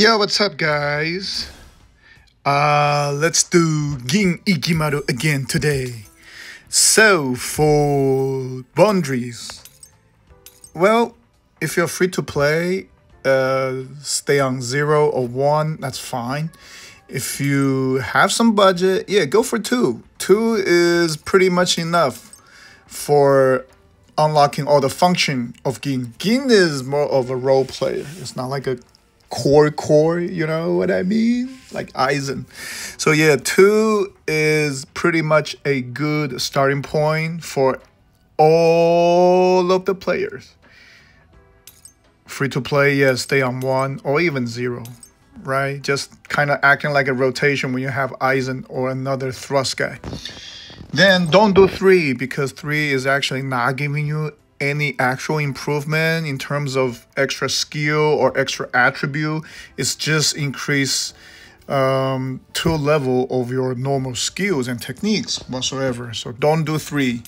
Yo, what's up, guys? Let's do Gin Ichimaru again today. So, for boundaries, well, if you're free to play, stay on 0 or 1, that's fine. If you have some budget, yeah, go for 2. 2 is pretty much enough for unlocking all the function of Gin. Gin is more of a role player. It's not like a core, you know what I mean? Like Aizen. So yeah, 2 is pretty much a good starting point for all of the players. Free to play, yeah, stay on 1 or even 0, right? Just kind of acting like a rotation when you have Aizen or another thrust guy. Then don't do 3 because 3 is actually not giving you any actual improvement in terms of extra skill or extra attribute. It's just increase to a level of your normal skills and techniques whatsoever. So don't do 3.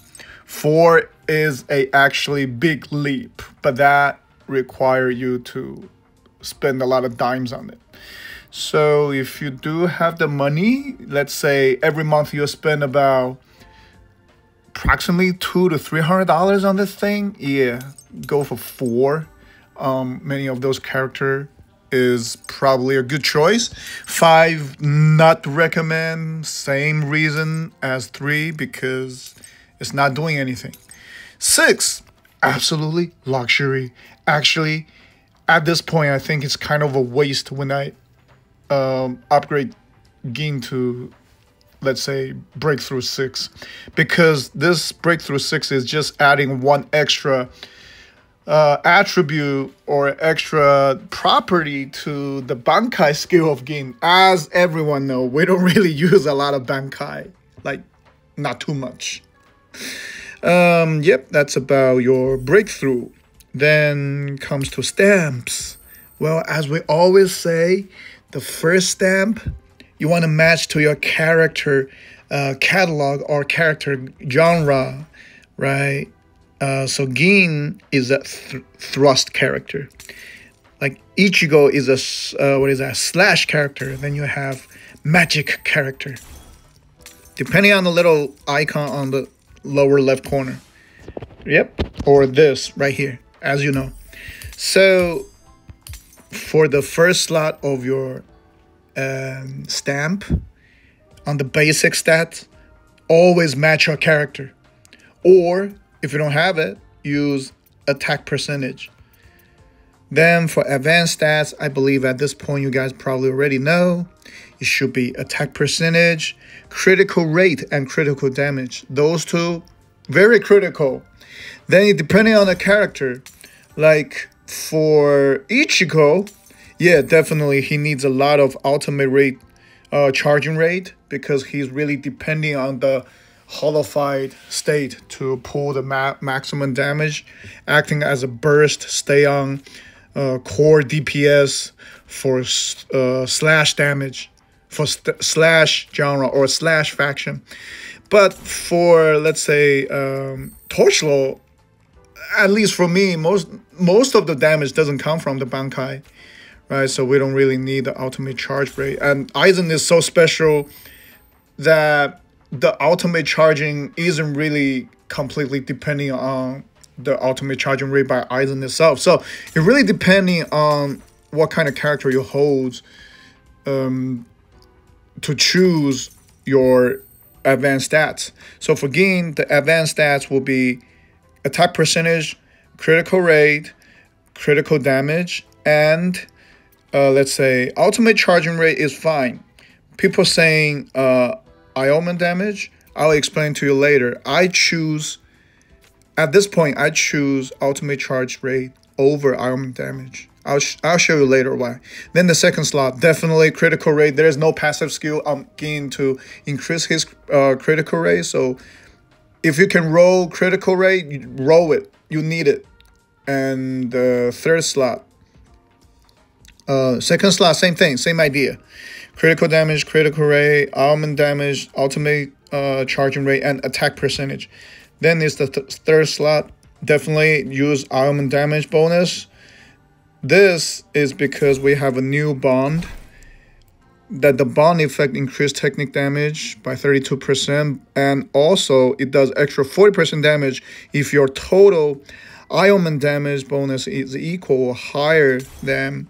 4 is a actually big leap, but that require you to spend a lot of dimes on it. So if you do have the money, let's say every month you spend about approximately $200 to $300 on this thing, yeah, go for 4. Many of those characters is probably a good choice. 5, not recommend, same reason as 3 because it's not doing anything. 6, absolutely luxury. Actually, at this point, I think it's kind of a waste when I upgrade Gin to, let's say, breakthrough 6, because this breakthrough 6 is just adding one extra attribute or extra property to the Bankai skill of Gin. As everyone know, we don't really use a lot of Bankai, like not too much. Yep, that's about your breakthrough. Then comes to stamps. Well, as we always say, the first stamp you want to match to your character catalog or character genre, right? So Gin is a thrust character. Like Ichigo is a slash character. Then you have magic character. Depending on the little icon on the lower left corner. Yep, or this right here, as you know. So for the first slot of your stamp on the basic stat, always match your character, or if you don't have it, use attack percentage. Then for advanced stats, I believe at this point you guys probably already know it should be attack percentage, critical rate, and critical damage. Those two very critical. Then depending on the character, like for Ichigo, yeah, definitely he needs a lot of ultimate rate, charging rate, because he's really depending on the holified state to pull the maximum damage, acting as a burst, stay on core DPS for slash damage, for slash genre or slash faction. But for, let's say, Torchlo, at least for me, most of the damage doesn't come from the Bankai. Right, so we don't really need the ultimate charge rate. And Aizen is so special that the ultimate charging isn't really completely depending on the ultimate charging rate by Aizen itself. So it really depending on what kind of character you hold to choose your advanced stats. So for Gin, the advanced stats will be attack percentage, critical rate, critical damage, and let's say ultimate charging rate is fine. People saying Ioman damage, I'll explain to you later. At this point, I choose ultimate charge rate over Ioman damage. I'll show you later why. Then the second slot, definitely critical rate. There is no passive skill on Gin to increase his critical rate. So if you can roll critical rate, you roll it. You need it. And the third slot, second slot, same thing, same idea. Critical damage, critical rate, almond damage, ultimate charging rate, and attack percentage. Then is the third slot. Definitely use almond damage bonus. This is because we have a new bond, that the bond effect increased technique damage by 32%, and also it does extra 40% damage if your total Ironman damage bonus is equal or higher than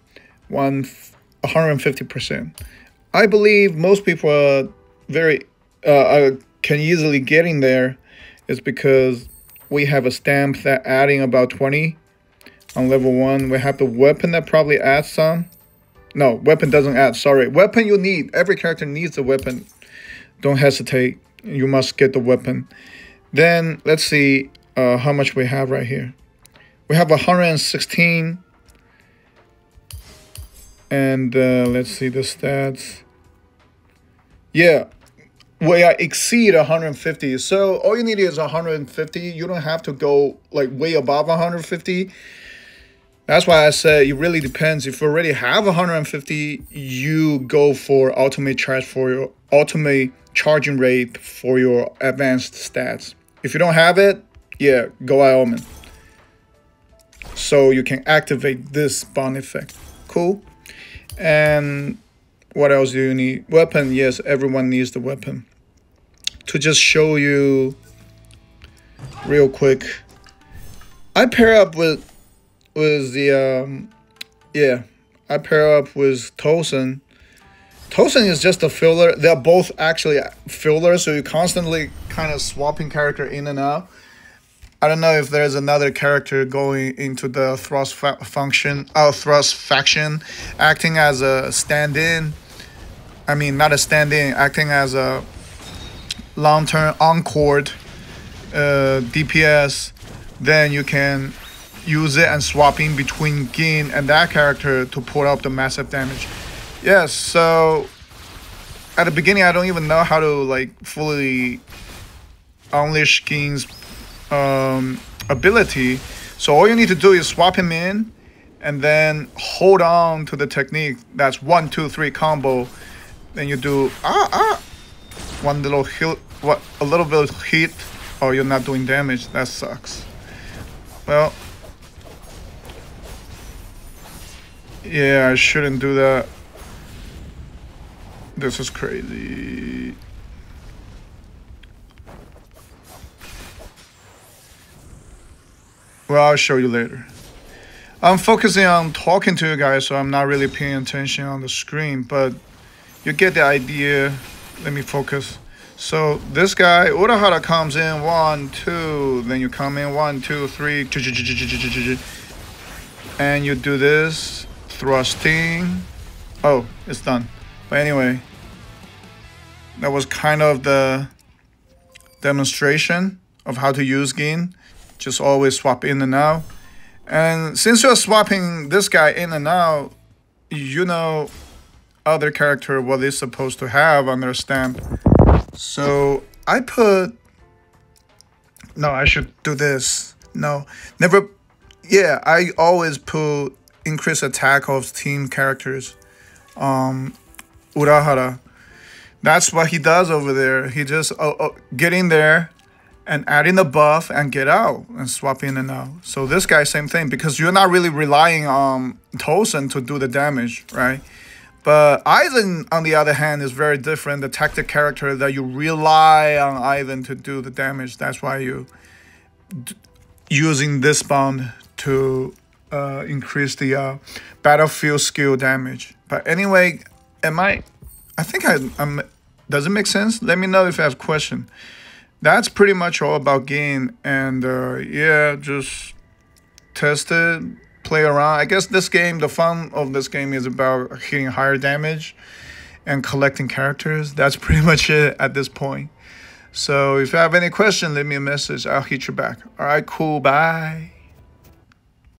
150%. I believe most people are can easily get in there. It's because we have a stamp that adding about 20 on level 1. We have the weapon that probably adds some. No, weapon doesn't add, sorry. Weapon you need. Every character needs a weapon. Don't hesitate. You must get the weapon. Then, let's see how much we have right here. We have 116. And let's see the stats. Yeah, we exceed 150. So all you need is 150. You don't have to go like way above 150. That's why I said it really depends. If you already have 150, you go for ultimate charging rate for your advanced stats. If you don't have it, yeah, go Ioman. So you can activate this bond effect. Cool. And what else do you need? Weapon, yes, everyone needs the weapon. To just show you real quick, I pair up with the I pair up with Tosen. Tosen is just a filler. They're both actually fillers, so you're constantly kind of swapping character in and out. I don't know if there's another character going into the thrust faction, acting as a stand-in. I mean, not a stand-in, acting as a long-term on-court DPS. Then you can use it and swap in between Gin and that character to pull up the massive damage. Yes, so at the beginning, I don't even know how to like fully unleash Gin's ability. So all you need to do is swap him in and then hold on to the technique. That's 1, 2, 3 combo. Then you do one little hit, a little bit of hit. Oh, you're not doing damage. That sucks. Well, yeah, I shouldn't do that. This is crazy. Well, I'll show you later. I'm focusing on talking to you guys, so I'm not really paying attention on the screen, but you get the idea. Let me focus. So this guy, Urahara comes in 1, 2, then you come in 1, 2, 3, and you do this, thrusting. Oh, it's done. But anyway, that was kind of the demonstration of how to use Gin. Just always swap in and out. And since you're swapping this guy in and out, you know other character what they're supposed to have on their stamp. So I put... No, I should do this. No, never... Yeah, I always put increased attack of team characters. Urahara. That's what he does over there. He just get in there and add in the buff and get out and swap in and out. So this guy, same thing, because you're not really relying on Tosen to do the damage, right? But Aizen, on the other hand, is very different. The tactic character that you rely on Aizen to do the damage. That's why you using this bond to increase the battlefield skill damage. But anyway, I think I'm does it make sense? Let me know if you have a question. That's pretty much all about Gin, and yeah, just test it, play around. I guess this game, the fun of this game is about hitting higher damage and collecting characters. That's pretty much it at this point. So if you have any question, leave me a message. I'll hit you back. All right, cool, bye.